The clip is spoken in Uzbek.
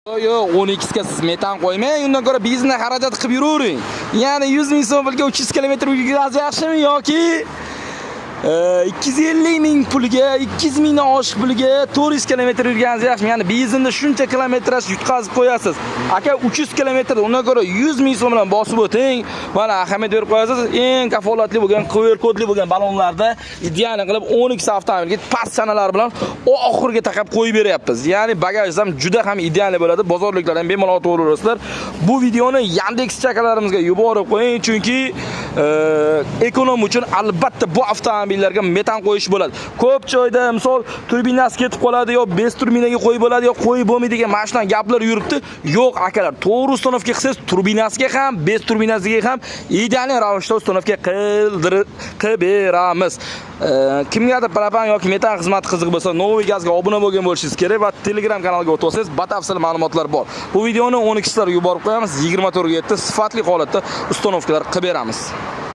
Yo'q, 12 ga siz metan qo'ymang, undan ko'ra biznes xarajat qilib yuravering. Ya'ni 100 ming so'm pulga 300 kilometr yurgangiz yaxshimi yoki 250 ming pulga, 200 mingdan oshiq pulga 400 kilometr yurgangiz yaxshimi? Ya'ni benzinni shuncha kilometraj yutqazib qo'yasiz. Aka 300 kilometr, undan ko'ra 100 ming so'm bilan bosib o'ting. Mana ahamiyat berib qo'yasiz. Eng kafolatli bo'lgan, QR kodli bo'lgan balonlarda ideal qilib 12 avtomobilga past chanalar bilan oxirga taqab qo'yib beryapmiz. Ya'ni bagaj ham juda ham ideal bo'ladi. Bozorliklardan bemalol to'g'rilasizlar. Bu videoni Yandex chakalarimizga yuborib qo'ying, chunki ekonom uchun albatta bu avtomobillarga metan qo'yish bo'ladi. Ko'p joyda misol turbinasi ketib qoladi yo bez turbinaga qo'yib bo'ladi yo qo'yib bo'lmaydigan mashinalar gaplar yuribdi. Yo'q akalar, to'g'ri uстановка qilsangiz turbinasiga ham, bez turbinasiga ham ideal ravishda uстановка qilib beramiz. Kimgadir propan yoki metan xizmati qiziq bo'lsa, Novoy Gazga obuna bo'lgan bo'lishingiz kerak va Telegram kanaliga o'tib olsangiz batafsil ma'lumotlar bor. Bu videoni 12 sizlarga yuborib qo'yamiz. 24 ga sifatli holatda uстановкалар qilib beramiz.